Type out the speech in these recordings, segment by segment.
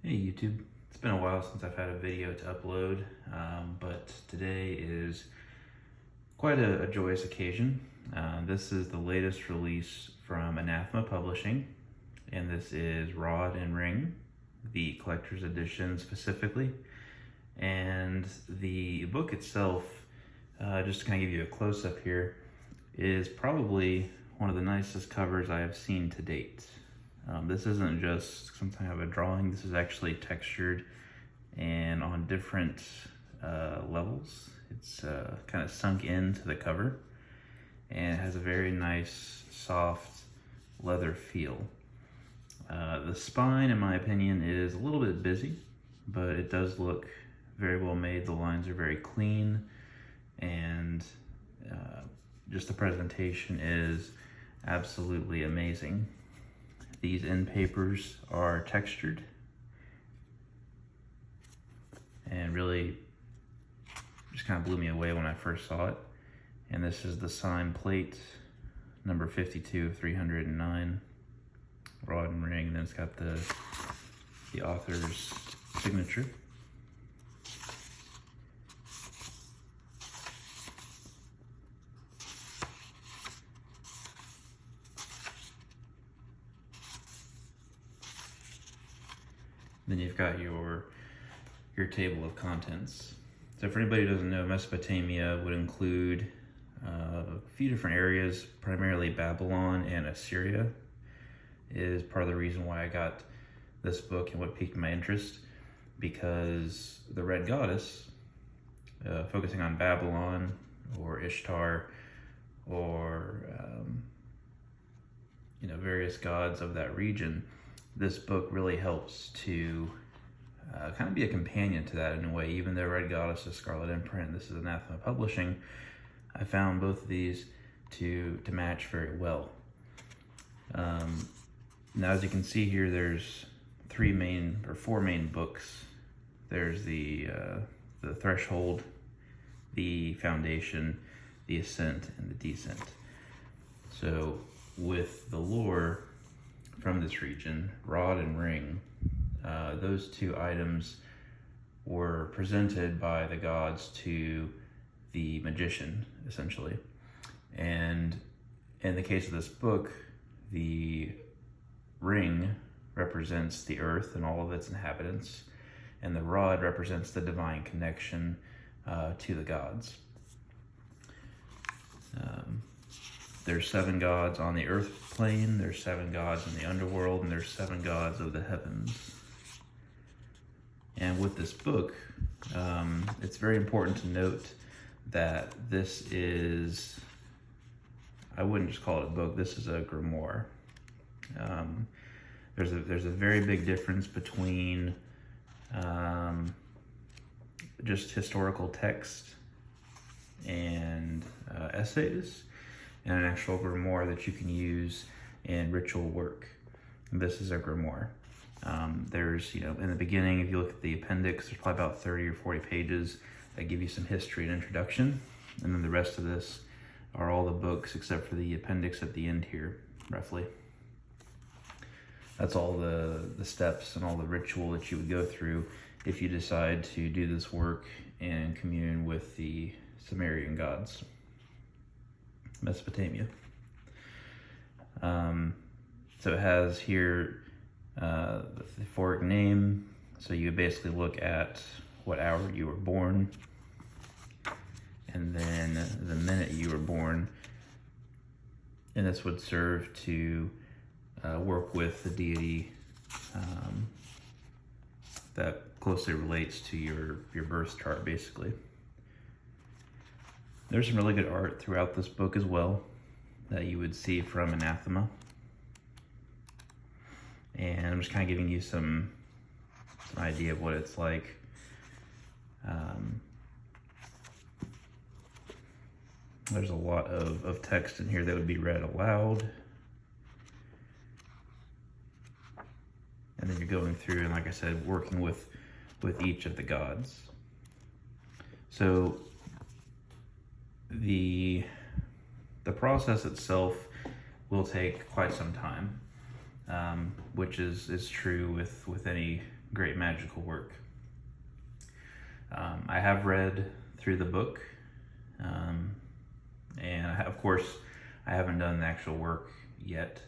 Hey YouTube, it's been a while since I've had a video to upload, but today is quite a joyous occasion. This is the latest release from Anathema Publishing, and this is Rod and Ring, the collector's edition specifically. And the book itself, just to kind of give you a close-up here, is probably one of the nicest covers I have seen to date. This isn't just some kind of a drawing, this is actually textured and on different levels. It's kind of sunk into the cover and it has a very nice soft leather feel. The spine, in my opinion, is a little bit busy, but it does look very well made. The lines are very clean, and just the presentation is absolutely amazing. These end papers are textured and really just kind of blew me away when I first saw it. And this is the signed plate, number 52 of 309, Rod and Ring, and then it's got the author's signature. Then you've got your table of contents. So for anybody who doesn't know, Mesopotamia would include a few different areas, primarily Babylon and Assyria is part of the reason why I got this book and what piqued my interest, because the Red Goddess, focusing on Babylon or Ishtar or various gods of that region, this book really helps to kind of be a companion to that in a way. Even though Red Goddess is Scarlet Imprint, this is Anathema Publishing, I found both of these to match very well. Now, as you can see here, there's four main books. There's the Threshold, the Foundation, the Ascent, and the Descent. So with the lore from this region, Rod and Ring, those two items were presented by the gods to the magician, essentially. And in the case of this book, the ring represents the earth and all of its inhabitants, and the rod represents the divine connection to the gods. There's 7 gods on the earth plane, there's 7 gods in the underworld, and there's 7 gods of the heavens. And with this book, it's very important to note that this is, I wouldn't just call it a book, this is a grimoire. There's a very big difference between just historical text and essays, and an actual grimoire that you can use in ritual work. This is a grimoire. There's, in the beginning, if you look at the appendix, there's probably about 30 or 40 pages that give you some history and introduction. And then the rest of this are all the books except for the appendix at the end here, roughly. That's all the steps and all the ritual that you would go through if you decide to do this work and commune with the Sumerian gods. Mesopotamia. So it has here the thephoric name. So you basically look at what hour you were born, and then the minute you were born, and this would serve to work with the deity that closely relates to your birth chart, basically. There's some really good art throughout this book as well that you would see from Anathema. And I'm just kind of giving you some idea of what it's like. There's a lot of text in here that would be read aloud. And then you're going through and, like I said, working with each of the gods. So the process itself will take quite some time, which is true with any great magical work. I have read through the book, and of course I haven't done the actual work yet.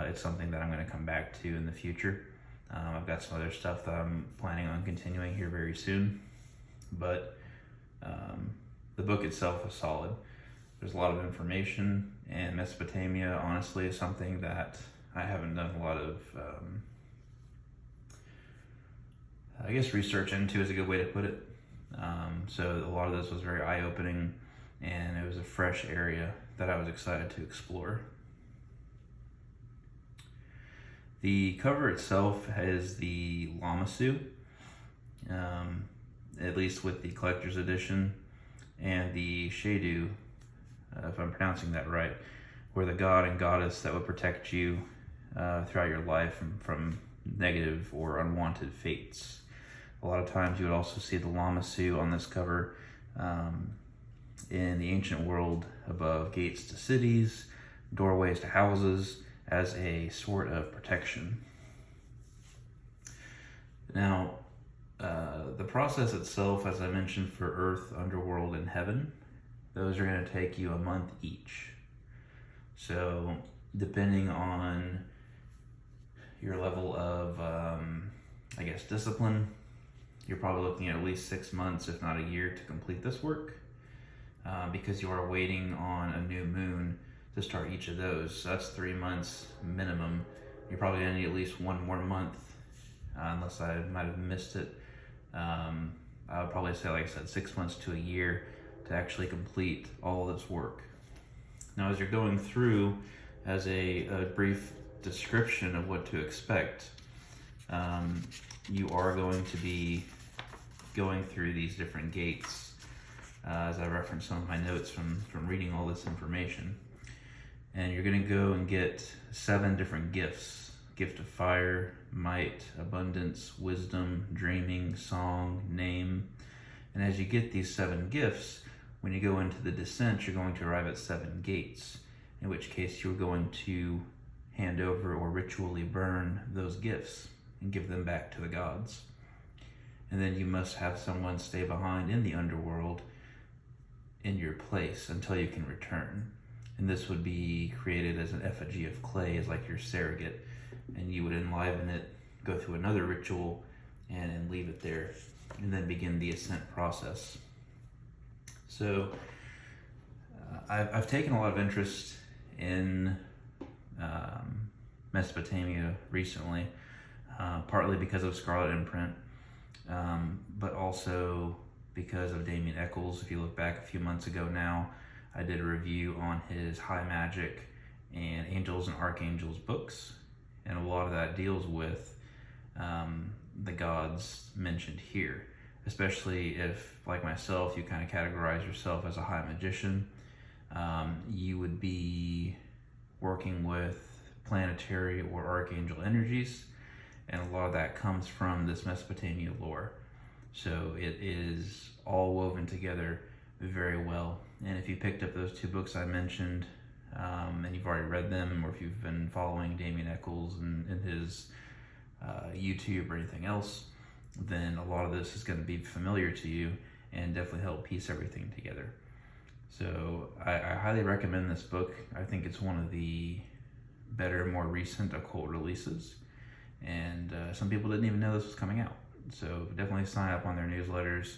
It's something that I'm going to come back to in the future. I've got some other stuff that I'm planning on continuing here very soon, but the book itself is solid. There's a lot of information, and Mesopotamia honestly is something that I haven't done a lot of I guess research into is a good way to put it. So a lot of this was very eye-opening, and it was a fresh area that I was excited to explore. The cover itself is the Lamassu, at least with the collector's edition, and the Shadu, if I'm pronouncing that right, were the god and goddess that would protect you throughout your life from negative or unwanted fates. A lot of times you would also see the Lamassu on this cover in the ancient world above gates to cities, doorways to houses, as a sort of protection. Now, the process itself, as I mentioned, for Earth, Underworld, and Heaven, those are going to take you a month each. So, depending on your level of, I guess, discipline, you're probably looking at least 6 months, if not a year, to complete this work, because you are waiting on a new moon to start each of those. So that's 3 months minimum. You're probably going to need at least one more month, unless I might have missed it. I would probably say, like I said, 6 months to a year to actually complete all this work. Now, as you're going through, as a brief description of what to expect, you are going to be going through these different gates, as I referenced some of my notes from reading all this information. And you're going to go and get 7 different gifts: gift of fire, might, abundance, wisdom, dreaming, song, name. And as you get these 7 gifts, when you go into the descent, you're going to arrive at 7 gates, in which case you're going to hand over or ritually burn those gifts and give them back to the gods. And then you must have someone stay behind in the underworld in your place until you can return. And this would be created as an effigy of clay, as like your surrogate, and you would enliven it, go through another ritual, and leave it there, and then begin the ascent process. So I've taken a lot of interest in Mesopotamia recently, partly because of Scarlet Imprint, but also because of Damien Eccles. If you look back a few months ago now, I did a review on his High Magic and Angels and Archangels books, and a lot of that deals with the gods mentioned here, especially if, like myself, you kind of categorize yourself as a high magician. You would be working with planetary or archangel energies, and a lot of that comes from this Mesopotamia lore. So it is all woven together very well. And if you picked up those 2 books I mentioned, and you've already read them, or if you've been following Damien Eccles and his YouTube or anything else, then a lot of this is going to be familiar to you and definitely help piece everything together. So I highly recommend this book. I think it's one of the better, more recent occult releases, and some people didn't even know this was coming out. So definitely sign up on their newsletters,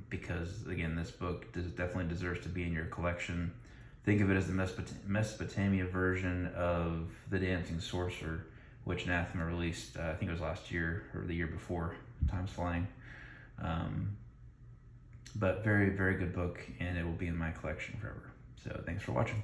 because again, this book definitely deserves to be in your collection. Think of it as the Mesopotamia version of The Dancing Sorcerer, which Anathema released, I think it was last year or the year before. Time's flying. But very, very good book, and it will be in my collection forever. So thanks for watching.